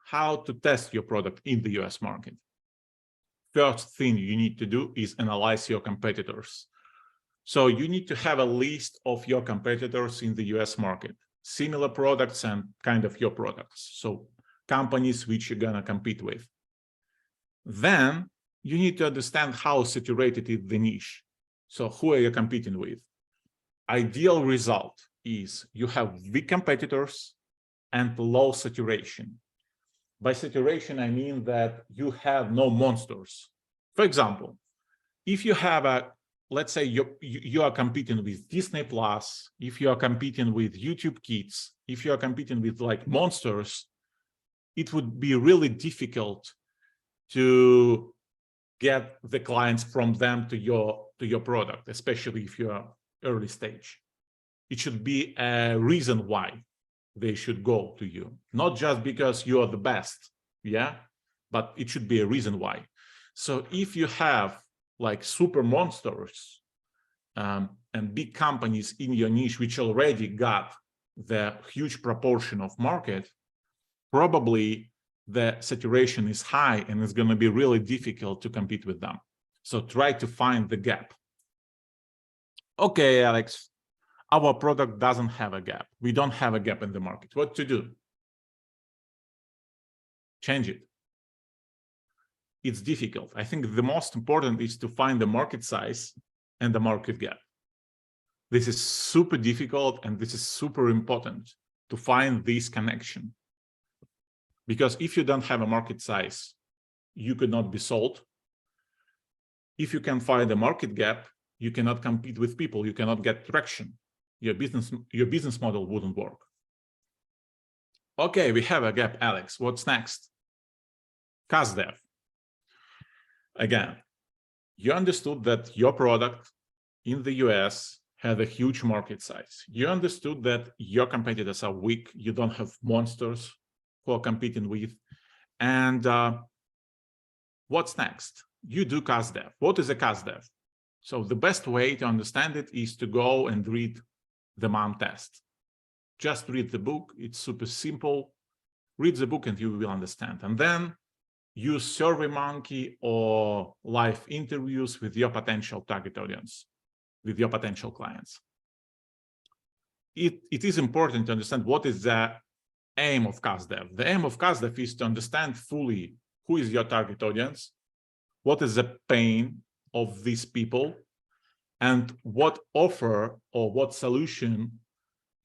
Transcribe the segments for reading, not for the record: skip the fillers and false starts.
How to test your product in the US market. First thing you need to do is analyze your competitors. So you need to have a list of your competitors in the US market, similar products and kind of your products. So companies which you're gonna compete with. Then you need to understand how saturated is the niche. So who are you competing with? Ideal result is you have weak competitors and low saturation. By saturation, I mean that you have no monsters. For example, if you have let's say you are competing with Disney Plus, if you are competing with YouTube Kids, if you are competing with like monsters, it would be really difficult to get the clients from them to your product, especially if you're early stage. It should be a reason why they should go to you, not just because you are the best, yeah, but it should be a reason why. So if you have like super monsters and big companies in your niche which already got the huge proportion of market, probably the saturation is high and it's going to be really difficult to compete with them. So try to find the gap. Okay, Alex, our product doesn't have a gap. We don't have a gap in the market. What to do? Change it. It's difficult. I think the most important is to find the market size and the market gap. This is super difficult and this is super important to find this connection. Because if you don't have a market size, you could not be sold. If you can find a market gap, you cannot compete with people, you cannot get traction. Your business model wouldn't work. Okay, we have a gap, Alex. What's next? Cost dev. Again, you understood that your product in the US had a huge market size. You understood that your competitors are weak. You don't have monsters who are competing with. And what's next? You do cost dev. What is a cost dev? So the best way to understand it is to go and read the MOM test. Just read the book. It's super simple. Read the book and you will understand. And then use SurveyMonkey or live interviews with your potential target audience, with your potential clients. It is important to understand what is the aim of cost dev. The aim of cost dev is to understand fully who is your target audience, what is the pain of these people, and what offer or what solution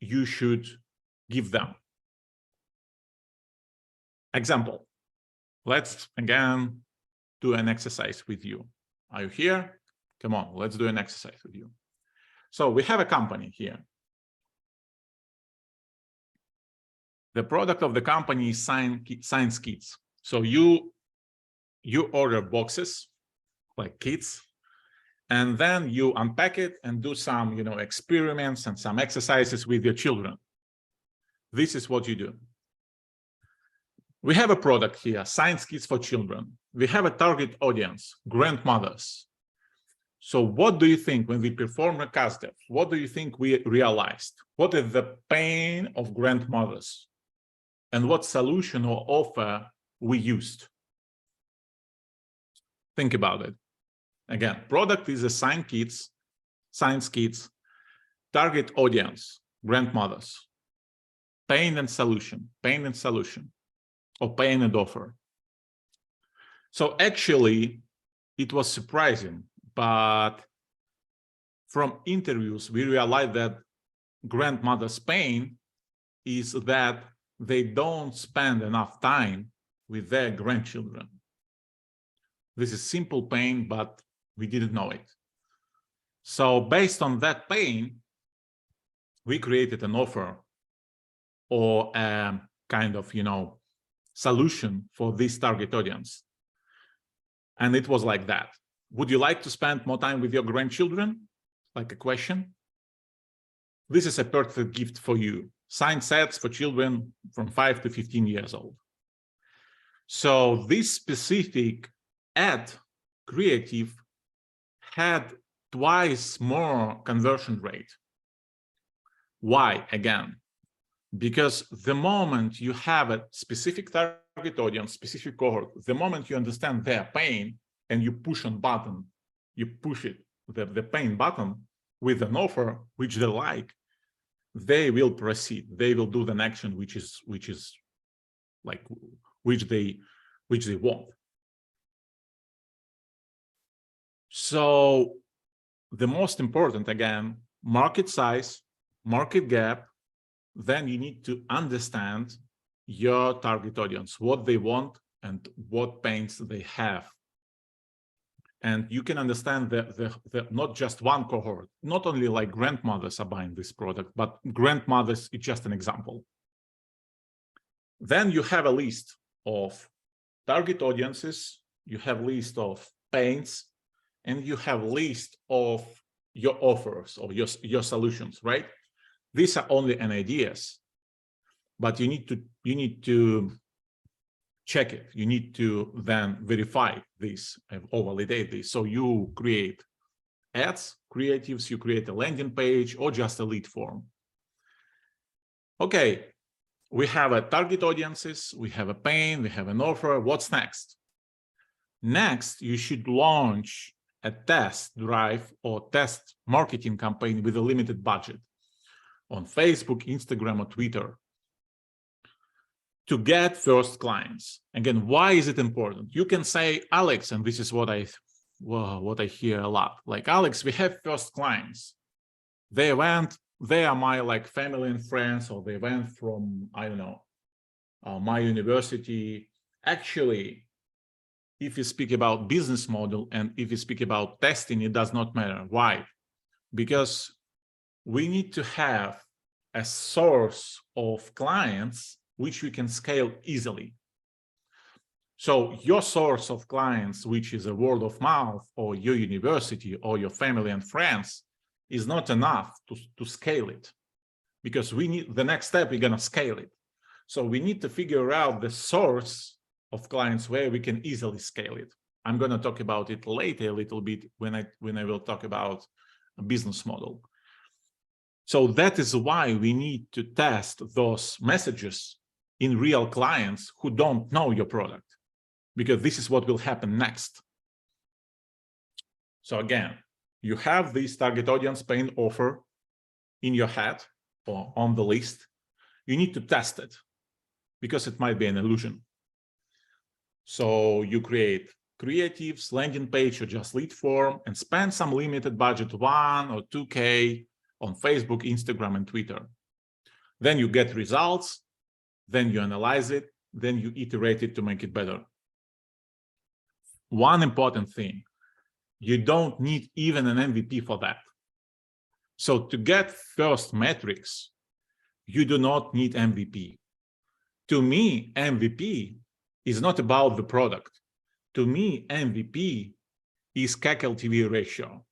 you should give them. Example, let's again do an exercise with you. Are you here? Come on, let's do an exercise with you. So we have a company here. The product of the company is science kits. So you order boxes like kits, and then you unpack it and do some, experiments and some exercises with your children. This is what you do. We have a product here, science kits for children. We have a target audience, grandmothers. So what do you think when we perform a cost dev? What do you think we realized? What is the pain of grandmothers? And what solution or offer we used? Think about it. Again, product is a science kits, target audience, grandmothers, pain and solution, or pain and offer. So actually, it was surprising, but from interviews, we realized that grandmother's pain is that they don't spend enough time with their grandchildren. This is simple pain, but we didn't know it. So based on that pain, we created an offer or a kind of, solution for this target audience. And it was like that. Would you like to spend more time with your grandchildren? Like a question. This is a perfect gift for you. Science sets for children from 5 to 15 years old. So this specific ad creative had twice more conversion rate Why? Again, because the moment you have a specific target audience, specific cohort, the moment you understand their pain and you push on button, you push it, the pain button with an offer which they like, they will proceed. They will do an action which is like which they want. So the most important, again, market size, market gap. Then you need to understand your target audience, what they want and what pains they have. And you can understand that not just one cohort, not only like grandmothers are buying this product, but grandmothers is just an example. Then you have a list of target audiences, you have list of pains, and you have list of your offers or your solutions, right? These are only an ideas, but you need to check it. You need to then verify this or validate this. So you create ads, creatives, you create a landing page or just a lead form. Okay, we have a target audiences, we have a pain, we have an offer. What's next? Next, you should launch a test drive or test marketing campaign with a limited budget on Facebook, Instagram, or Twitter to get first clients. Again, why is it important? You can say, Alex, and this is what I hear a lot. Like, Alex, we have first clients. They are my like family and friends, or they went from, I don't know, my university. Actually, if you speak about business model and if you speak about testing, it does not matter. Why? Because we need to have a source of clients which we can scale easily. So your source of clients, which is a word of mouth or your university or your family and friends, is not enough to scale it, because we need the next step, we're going to scale it. So we need to figure out the source of clients where we can easily scale it. I'm going to talk about it later a little bit when I will talk about a business model. So that is why we need to test those messages in real clients who don't know your product, because this is what will happen next. So again, you have this target audience pain offer in your head or on the list. You need to test it because it might be an illusion. So you create creatives, landing page, or just lead form, and spend some limited budget, 1 or 2K on Facebook, Instagram, and Twitter. Then you get results, then you analyze it, then you iterate it to make it better. One important thing, you don't need even an MVP for that. So to get first metrics, you do not need MVP. To me, MVP is not about the product. To me, MVP is CAC LTV ratio.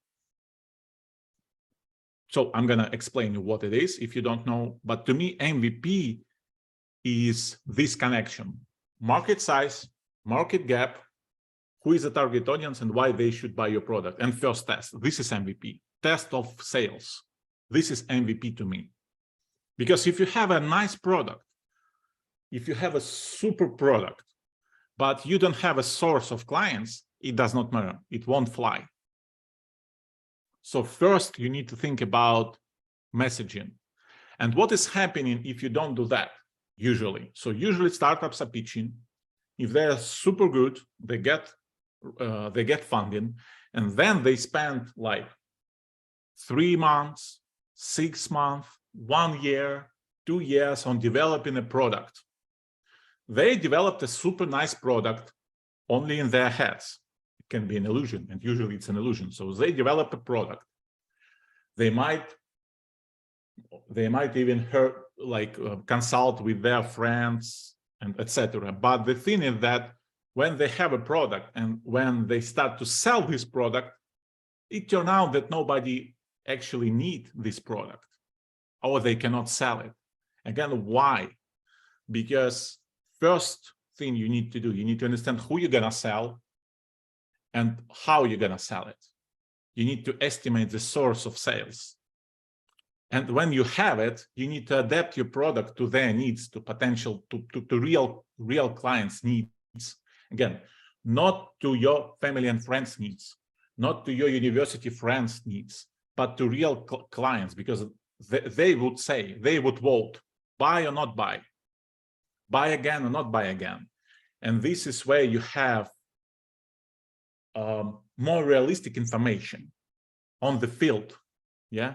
So I'm going to explain you what it is if you don't know. But to me, MVP is this connection: market size, market gap, who is the target audience and why they should buy your product, and first test. This is MVP. Test of sales. This is MVP to me. Because if you have a nice product, if you have a super product, but you don't have a source of clients, it does not matter. It won't fly. So first, you need to think about messaging. And what is happening if you don't do that, usually? So usually startups are pitching. If they're super good, they get funding, and then they spend like 3 months, 6 months, 1 year, 2 years on developing a product. They developed a super nice product only in their heads. It can be an illusion, and usually it's an illusion. So they develop a product. They might even consult with their friends and etc. But the thing is that when they have a product and when they start to sell this product, it turns out that nobody actually needs this product, or they cannot sell it. Again, why? Because first thing you need to do, you need to understand who you're going to sell and how you're going to sell it. You need to estimate the source of sales. And when you have it, you need to adapt your product to their needs, to potential, to real clients' needs. Again, not to your family and friends' needs, not to your university friends' needs, but to real clients, because they would say, they would vote, buy or not buy again or not buy again. And this is where you have more realistic information on the field, yeah,